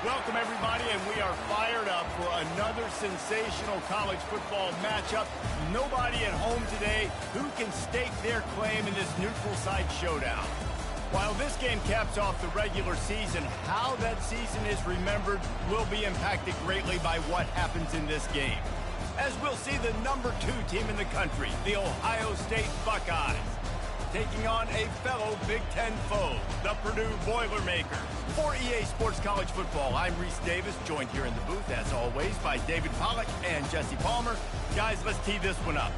Welcome, everybody, and we are fired up for another sensational college football matchup. Nobody at home today who can stake their claim in this neutral side showdown. While this game caps off the regular season, how that season is remembered will be impacted greatly by what happens in this game. As we'll see the number 2 team in the country, the Ohio State Buckeyes, taking on a fellow Big Ten foe, the Purdue Boilermakers. For EA Sports College Football, I'm Reese Davis, joined here in the booth, as always, by David Pollack and Jesse Palmer. Guys, let's tee this one up.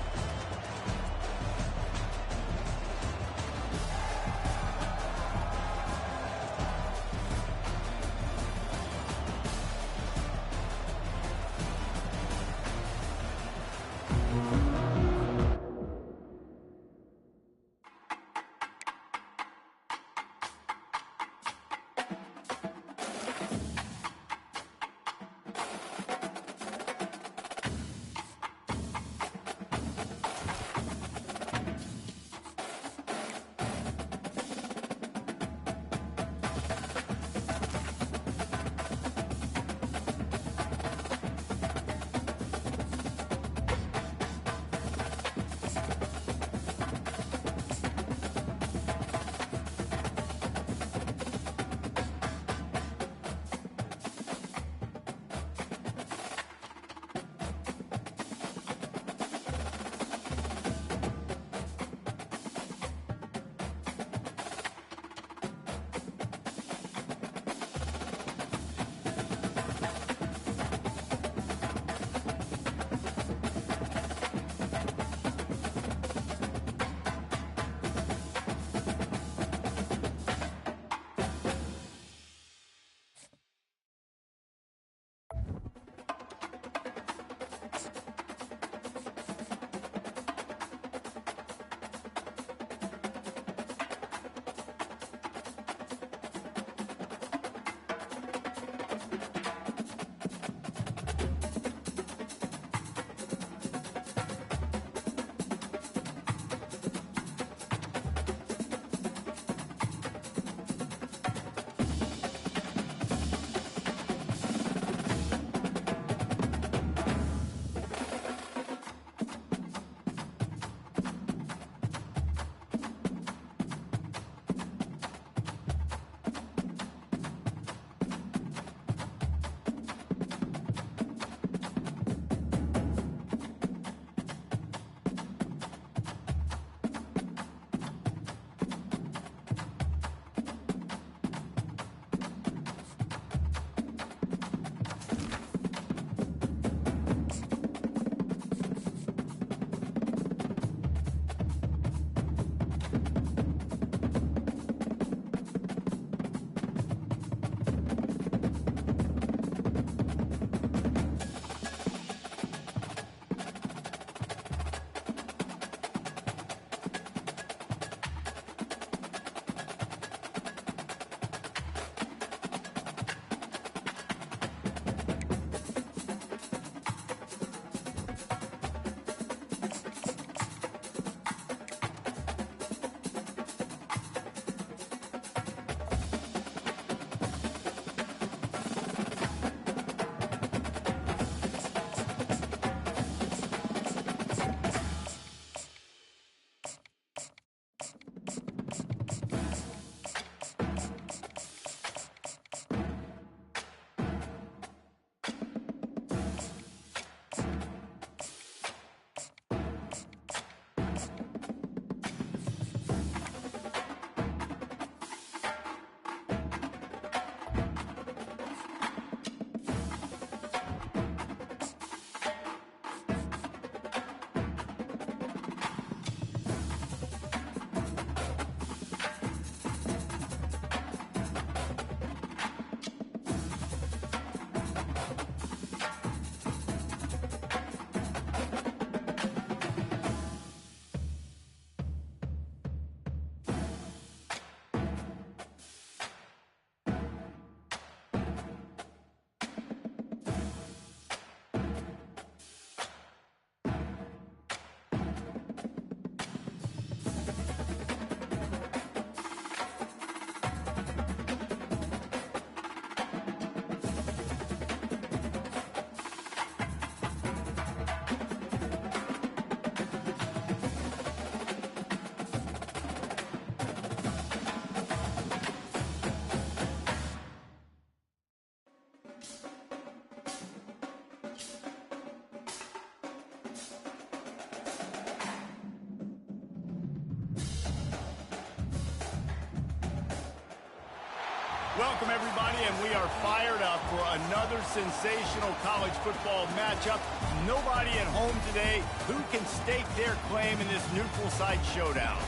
Welcome, everybody, and we are fired up for another sensational college football matchup. Nobody at home today who can stake their claim in this neutral site showdown.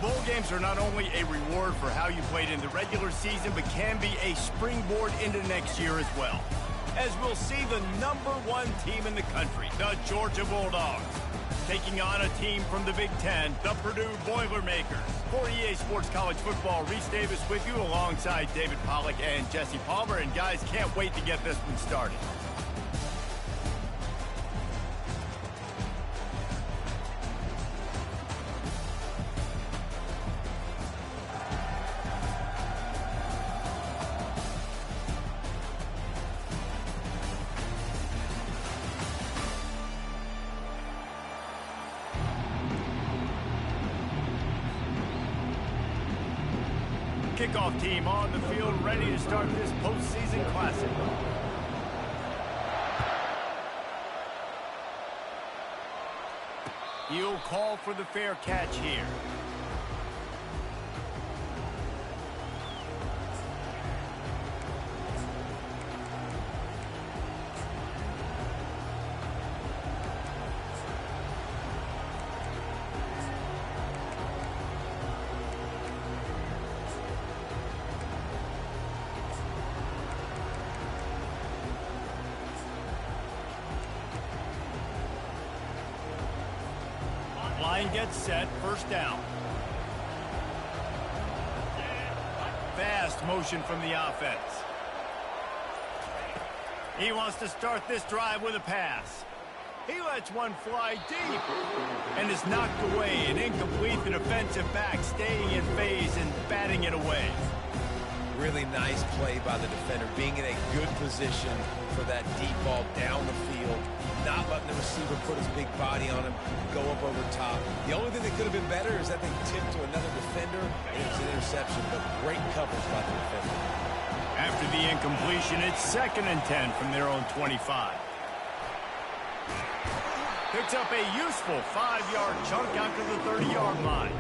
Bowl games are not only a reward for how you played in the regular season, but can be a springboard into next year as well. As we'll see the #1 team in the country, the Georgia Bulldogs, taking on a team from the Big Ten, the Purdue Boilermakers. For EA Sports College Football, Reese Davis with you alongside David Pollack and Jesse Palmer. And guys, can't wait to get this one started. Kickoff team on the field, ready to start this postseason classic. He'll call for the fair catch here. Line gets set, first down. Fast motion from the offense. He wants to start this drive with a pass. He lets one fly deep and is knocked away. An incomplete, the defensive back staying in phase and batting it away. Really nice play by the defender, being in a good position for that deep ball down the field, not letting the receiver put his big body on him, go up over top. The only thing that could have been better is that they tipped to another defender, and it was an interception, but great coverage by the defender. After the incompletion, it's 2nd and 10 from their own 25. Picks up a useful 5-yard chunk out to the 30-yard line.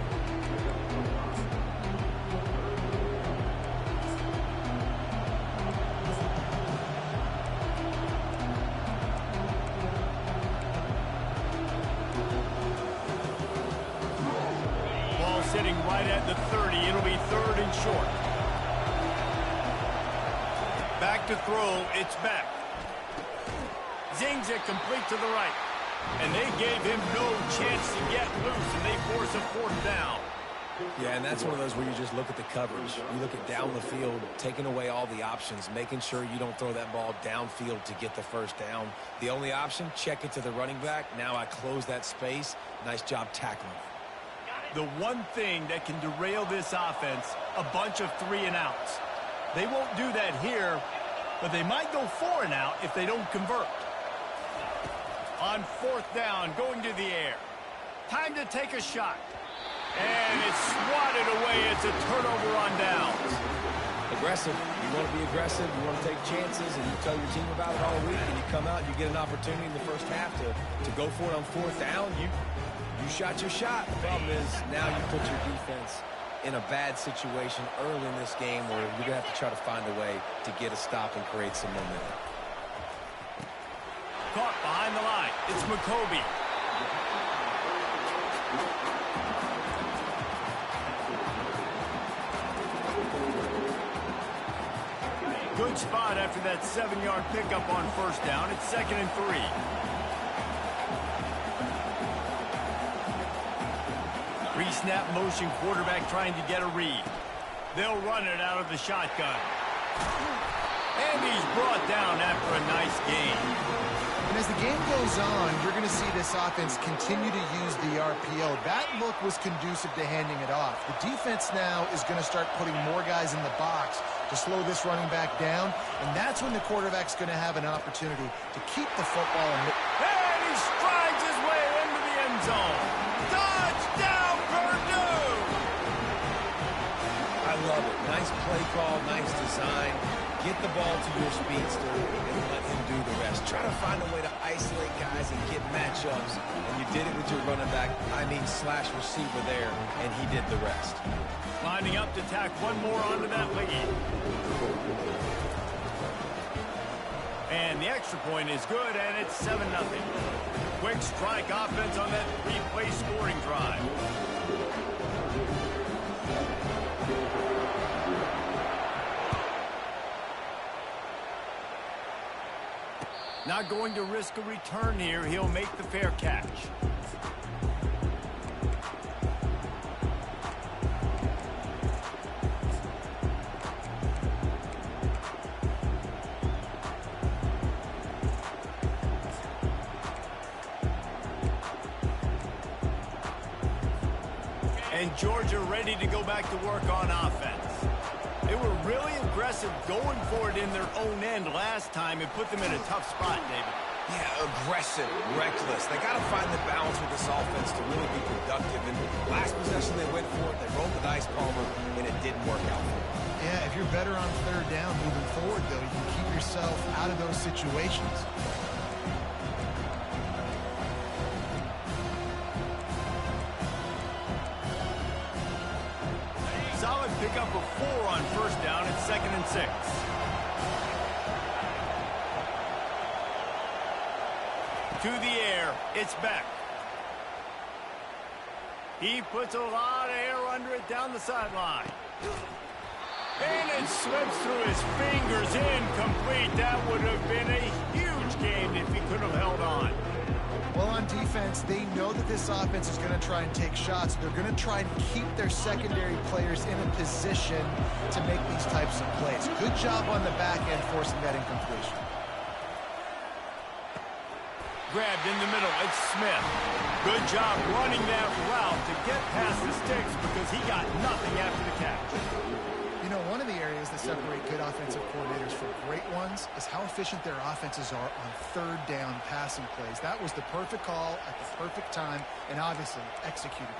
Sitting right at the 30. It'll be 3rd and short. Back to throw. It's back. Zings it complete to the right. And they gave him no chance to get loose, and they force a 4th down. Yeah, and that's one of those where you just look at the coverage. You look at down the field, taking away all the options, making sure you don't throw that ball downfield to get the first down. The only option, check it to the running back. Now I close that space. Nice job tackling. The one thing that can derail this offense, a bunch of 3-and-outs. They won't do that here, but they might go 4-and-out if they don't convert. On 4th down, going to the air. Time to take a shot. And it's swatted away. It's a turnover on downs. Aggressive. You want to be aggressive. You want to take chances, and you tell your team about it all week, and you come out and you get an opportunity in the first half to go for it on 4th down. You shot your shot. The problem is now you put your defense in a bad situation early in this game where you're going to have to try to find a way to get a stop and create some momentum. Caught behind the line. It's McCoby. Good spot after that 7-yard pickup on 1st down. It's 2nd and 3. Pre-snap motion, quarterback trying to get a read. They'll run it out of the shotgun. And he's brought down after a nice gain. And as the game goes on, you're going to see this offense continue to use the RPO. That look was conducive to handing it off. The defense now is going to start putting more guys in the box to slow this running back down, and that's when the quarterback's going to have an opportunity to keep the football. And he strides his way into the end zone. Touchdown, Purdue! I love it. Nice play call, nice design. Get the ball to your speedster and let him do the rest. Try to find a way to isolate guys and get matchups. And you did it with your running back, slash receiver there, and he did the rest. Lining up to tack one more onto that lead. And the extra point is good, and it's 7-0. Quick strike offense on that three-play scoring drive. Not going to risk a return here. He'll make the fair catch. And Georgia ready to go back to work on offense. They were really aggressive going for it in their own end last time and put them in a tough spot, David. Yeah, aggressive, reckless. They got to find the balance with this offense to really be productive. And last possession they went for it, they rolled the dice, Palmer, and it didn't work out for them. Yeah, if you're better on third down moving forward, though, you can keep yourself out of those situations. Solid pickup of 4 on first down at 2nd and 6. To the air, it's Beck. He puts a lot of air under it down the sideline. And it slips through his fingers, incomplete. That would have been a huge gain if he could have held on. Well, on defense, they know that this offense is going to try and take shots. They're going to try and keep their secondary players in a position to make these types of plays. Good job on the back end forcing that incompletion. Grabbed in the middle, it's Smith. Good job running that route to get past the sticks because he got nothing after the catch. You know, one of the areas that separate good offensive coordinators from great ones is how efficient their offenses are on third down passing plays. That was the perfect call at the perfect time and obviously executed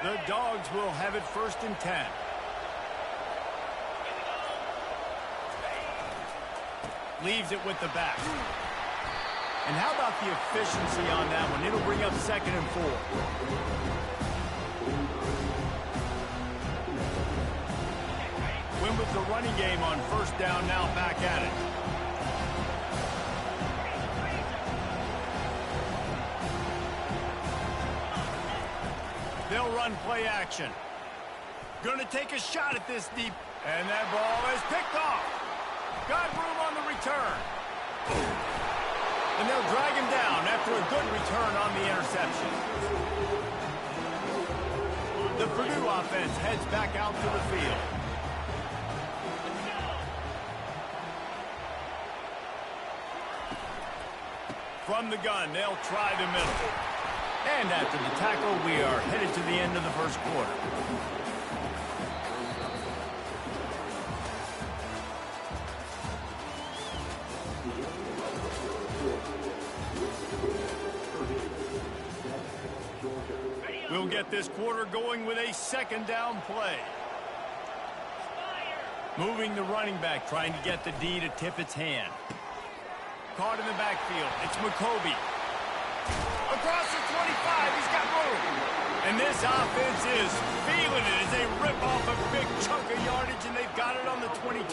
well. The Dogs will have it 1st and 10. Leaves it with the back. And how about the efficiency on that one? It'll bring up 2nd and 4. Win with the running game on first down, now back at it. They'll run play action. Gonna take a shot at this deep. And that ball is picked off. Got room on the return. And they'll drag him down after a good return on the interception. The Purdue offense heads back out to the field. From the gun, they'll try the middle. And after the tackle, we are headed to the end of the first quarter. We'll get this quarter going with a 2nd down play. Moving the running back, trying to get the D to tip its hand. Caught in the backfield. It's McCoby. Across the 25, he's got room. And this offense is feeling it as they rip off a big chunk of yardage, and they've got it on the 22.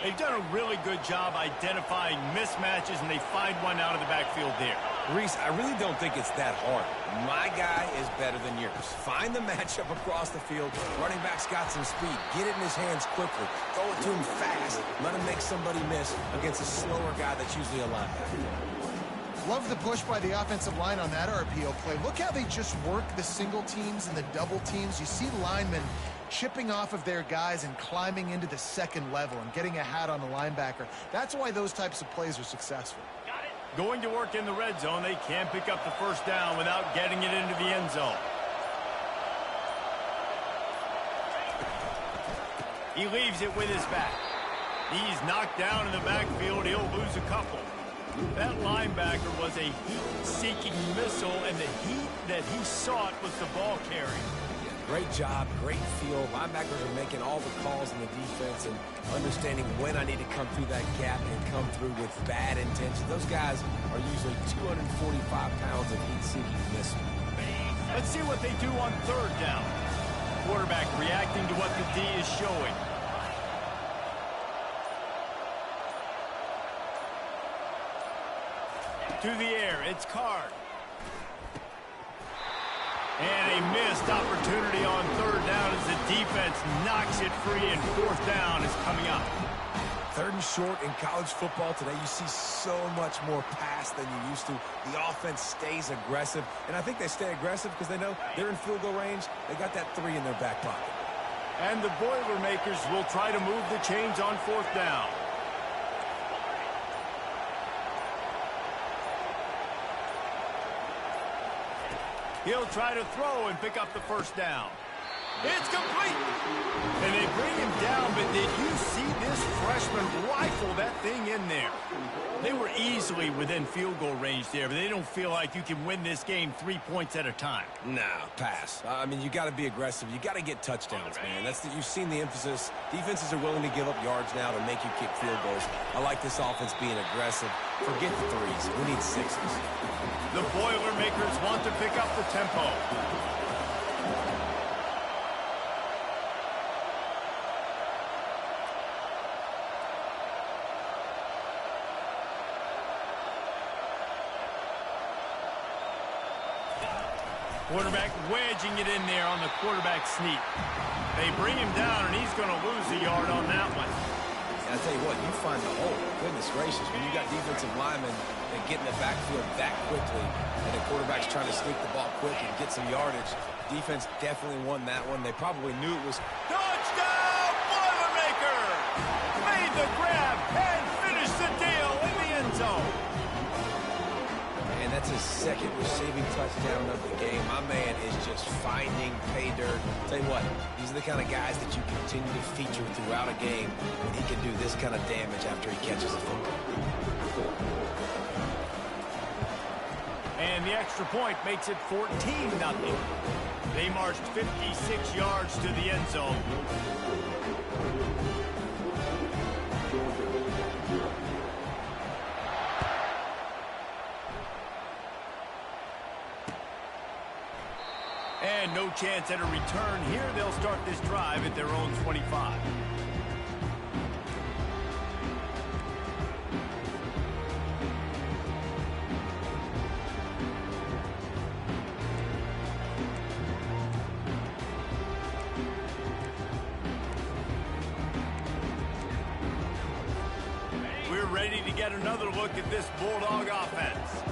They've done a really good job identifying mismatches, and they find one out of the backfield there. Reese, I really don't think it's that hard. My guy is better than yours. Find the matchup across the field. Running back's got some speed. Get it in his hands quickly. Throw it to him fast. Let him make somebody miss against a slower guy that's usually a linebacker. Love the push by the offensive line on that RPO play. Look how they just work the single teams and the double teams. You see linemen chipping off of their guys and climbing into the second level and getting a hat on the linebacker. That's why those types of plays are successful. Going to work in the red zone. They can't pick up the first down without getting it into the end zone. He leaves it with his back. He's knocked down in the backfield. He'll lose a couple. That linebacker was a heat-seeking missile, and the heat that he sought was the ball carry. Great job, great feel. Linebackers are making all the calls in the defense and understanding when I need to come through that gap and come through with bad intention. Those guys are usually 245 pounds of heat-seeking missile. Let's see what they do on third down. Quarterback reacting to what the D is showing. To the air, it's Card. And a missed opportunity on third down as the defense knocks it free, and fourth down is coming up. Third and short in college football today, you see so much more pass than you used to. The offense stays aggressive, and I think they stay aggressive because they know they're in field goal range. They got that 3 in their back pocket. And the Boilermakers will try to move the chains on fourth down. He'll try to throw and pick up the first down. It's complete. And they bring him down, but did you see this freshman rifle that thing in there? They were easily within field goal range there, but they don't feel like you can win this game 3 points at a time. No, pass. I mean, you got to be aggressive. You got to get touchdowns, man. You've seen the emphasis. Defenses are willing to give up yards now to make you kick field goals. I like this offense being aggressive. Forget the 3s. We need 6s. The Boilermakers want to pick up the tempo. Quarterback wedging it in there on the quarterback sneak. They bring him down, and he's going to lose a yard on that one. I tell you what, you find the hole. Goodness gracious, when you got defensive linemen that get in the backfield that quickly, and the quarterback's trying to sneak the ball quick and get some yardage, defense definitely won that one. They probably knew it was touchdown, Boilermaker! Made the grab and finished the deal in the end zone. And that's his second receiving touchdown of the game. My man is just finding pay dirt. Tell you what, these are the kind of guys that you continue to feature throughout a game when he can do this kind of damage after he catches a football. And the extra point makes it 14-0. They marched 56 yards to the end zone. And no chance at a return here. They'll start this drive at their own 25. We're ready to get another look at this Bulldog offense.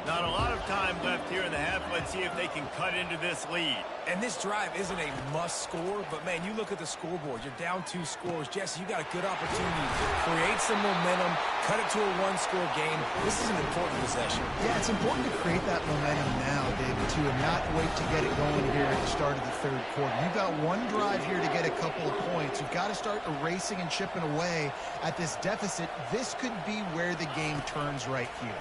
Not a lot of time left here in the half. Let's see if they can cut into this lead. And this drive isn't a must score, but man, you look at the scoreboard. You're down 2 scores. Jesse, you got a good opportunity to create some momentum, cut it to a 1-score game. This is an important possession. Yeah, it's important to create that momentum now, David, too, and not wait to get it going here at the start of the third quarter. You've got one drive here to get a couple of points. You've got to start erasing and chipping away at this deficit. This could be where the game turns right here.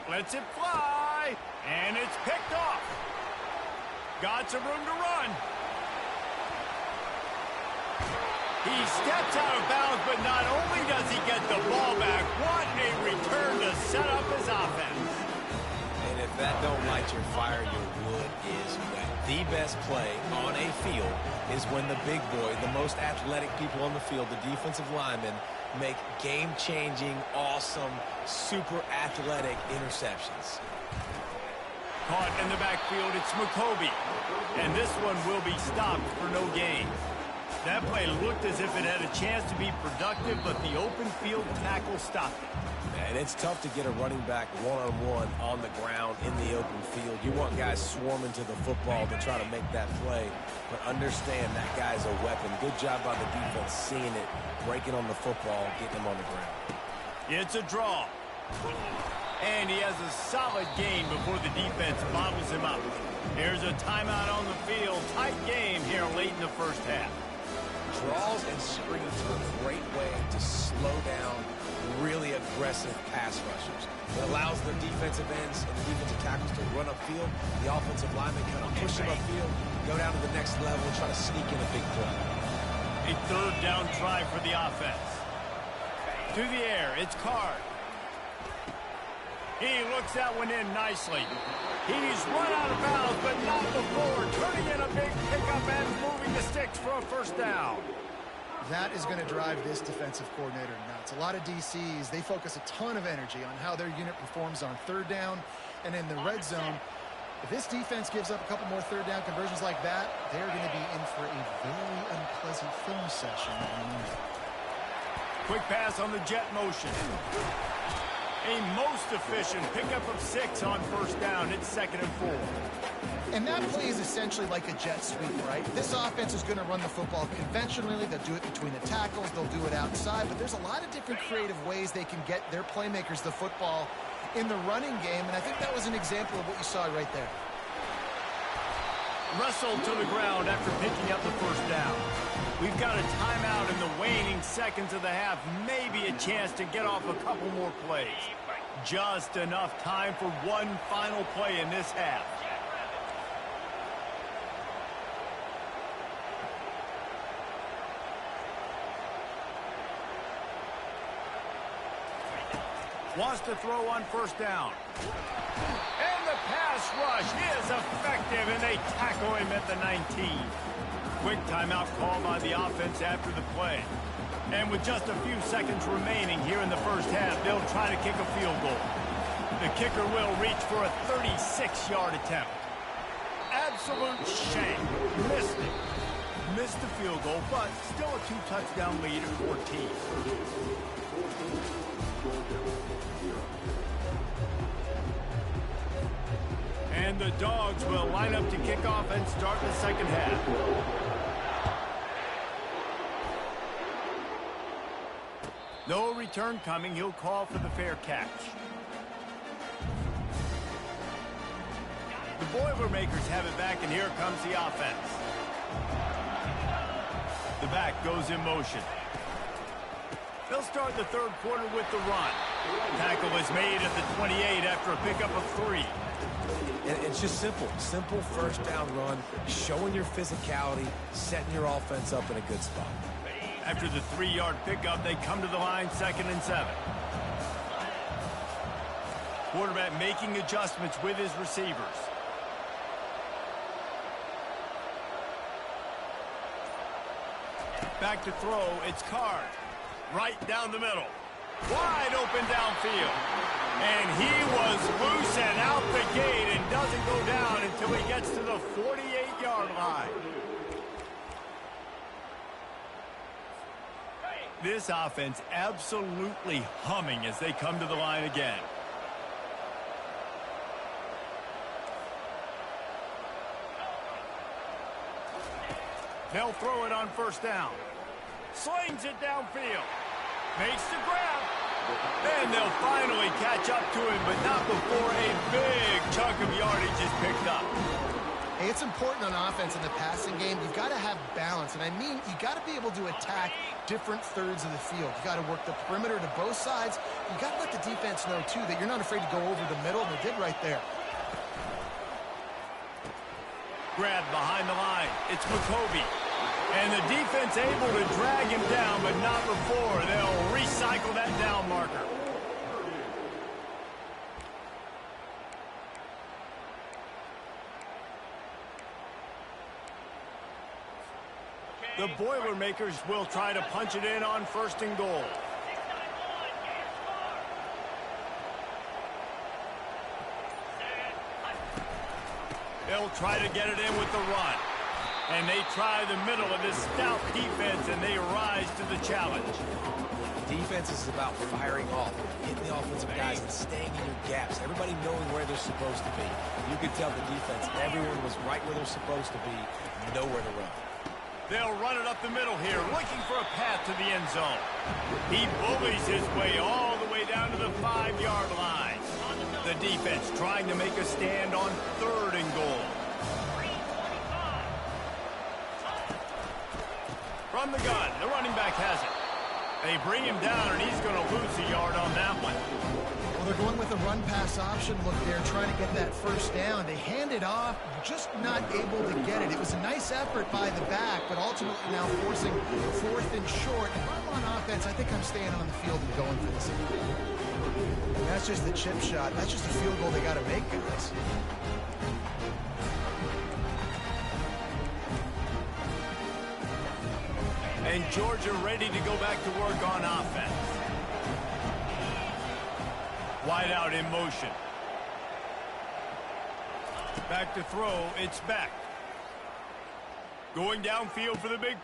Lets it fly, and it's picked off. Got some room to run. He steps out of bounds, but not only does he get the ball back, what a return to set up his offense. And if that don't light your fire, your wood is wet. The best play on a field is when the big boy, the most athletic people on the field, the defensive linemen, make game-changing, awesome, super athletic interceptions. Caught in the backfield, it's McCoby. And this one will be stopped for no gain. That play looked as if it had a chance to be productive, but the open field tackle stopped it. And it's tough to get a running back one-on-one on the ground in the open field. You want guys swarming to the football to try to make that play, but understand that guy's a weapon. Good job by the defense seeing it, breaking on the football, getting him on the ground. It's a draw. And he has a solid gain before the defense bottles him up. Here's a timeout on the field. Tight game here late in the first half. Draws and screens are a great way to slow down really aggressive pass rushers. It allows their defensive ends and the defensive tackles to run upfield. The offensive linemen kind of push them upfield, go down to the next level, and try to sneak in a big play. A third down try for the offense. To the air, it's Card. He looks that one in nicely. He's run out of bounds, but not before. Turning in a big pickup and moving the sticks for a first down. That is going to drive this defensive coordinator nuts. A lot of DCs, they focus a ton of energy on how their unit performs on third down and in the red zone. If this defense gives up a couple more third down conversions like that, they're going to be in for a very unpleasant film session. Quick pass on the jet motion. A most efficient pickup of 6 on first down. It's 2nd and 4. And that play is essentially like a jet sweep, right? This offense is going to run the football conventionally. They'll do it between the tackles. They'll do it outside. But there's a lot of different creative ways they can get their playmakers the football in the running game. And I think that was an example of what you saw right there. Wrestled to the ground after picking up the first down. We've got a timeout in the waning seconds of the half. Maybe a chance to get off a couple more plays. Just enough time for one final play in this half. Wants to throw on first down. And the pass rush is effective, and they tackle him at the 19. Quick timeout call by the offense after the play. And with just a few seconds remaining here in the first half, they'll try to kick a field goal. The kicker will reach for a 36-yard attempt. Absolute shame. Missed it. Missed the field goal, but still a 2-touchdown lead at 14. And the Dogs will line up to kick off and start the second half. No return coming. He'll call for the fair catch. The Boilermakers have it back, and here comes the offense. The back goes in motion. They'll start the third quarter with the run. Tackle is made at the 28 after a pickup of 3. And it's just simple. Simple first down run, showing your physicality, setting your offense up in a good spot. After the 3-yard pickup, they come to the line, 2nd and 7. Quarterback making adjustments with his receivers. Back to throw, it's Card. Right down the middle. Wide open downfield. And he was loose and out the gate and doesn't go down until he gets to the 48-yard line. This offense absolutely humming as they come to the line again. They'll throw it on first down. Slings it downfield. Makes the grab. Then they'll finally catch up to him, but not before a big chunk of yardage is picked up. Hey, it's important on offense in the passing game. You've got to have balance. And I mean, you got to be able to attack different thirds of the field. You got to work the perimeter to both sides. You got to let the defense know, too, that you're not afraid to go over the middle, and they did right there. Grabbed behind the line. It's McCovey. And the defense able to drag him down, but not before. They'll recycle that down marker. The Boilermakers will try to punch it in on 1st and goal. They'll try to get it in with the run. And they try the middle of this stout defense, and they rise to the challenge. Defense is about firing off, hitting the offensive guys and staying in your gaps. Everybody knowing where they're supposed to be. You could tell the defense, everyone was right where they're supposed to be, nowhere to run. They'll run it up the middle here, looking for a path to the end zone. He bullies his way all the way down to the 5-yard line. The defense trying to make a stand on 3rd and goal. From the gun, the running back has it. They bring him down, and he's going to lose a yard on that one. Well, they're going with a run-pass option look there, trying to get that first down. They hand it off, just not able to get it. It was a nice effort by the back, but ultimately now forcing 4th and short. If I'm on offense, I think I'm staying on the field and going for this. That's just the chip shot. That's just a field goal they got to make, guys. And Georgia ready to go back to work on offense. Wide out in motion. Back to throw. It's back. Going downfield for the big.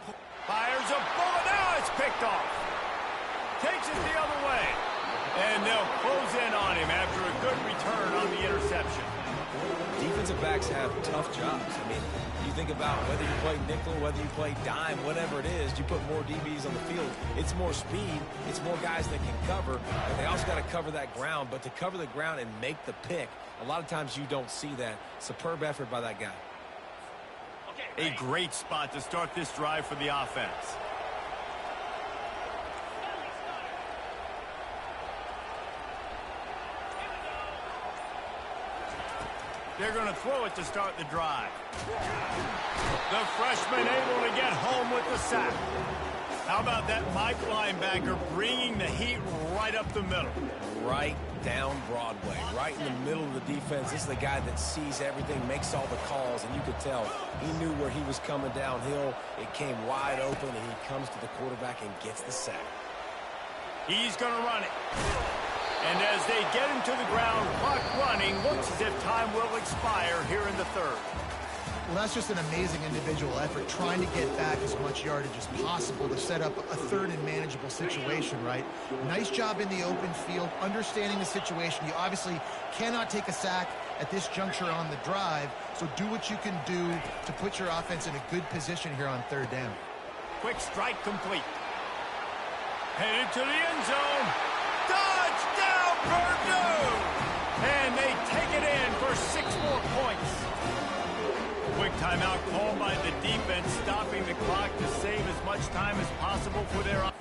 Fires a bullet. Now it's picked off. Takes it the other way. And they'll close in on him after a good return on the interception. Defensive backs have tough jobs. I mean, you think about whether you play nickel, whether you play dime, whatever it is, you put more DBs on the field. It's more speed. It's more guys that can cover. And they also got to cover that ground. But to cover the ground and make the pick, a lot of times you don't see that. Superb effort by that guy. A great spot to start this drive for the offense. They're going to throw it to start the drive. The freshman able to get home with the sack. How about that Mike linebacker bringing the heat right up the middle? Right down Broadway, right in the middle of the defense. This is the guy that sees everything, makes all the calls, and you could tell he knew where he was coming downhill. It came wide open, and he comes to the quarterback and gets the sack. He's going to run it. And as they get him to the ground, clock running, looks as if time will expire here in the third. Well, that's just an amazing individual effort, trying to get back as much yardage as possible to set up a third and manageable situation, right? Nice job in the open field, understanding the situation. You obviously cannot take a sack at this juncture on the drive, so do what you can do to put your offense in a good position here on third down. Quick strike complete. Headed to the end zone. Touchdown, Purdue! And they take it in for 6 more points. Quick timeout called by the defense, stopping the clock to save as much time as possible for their offense.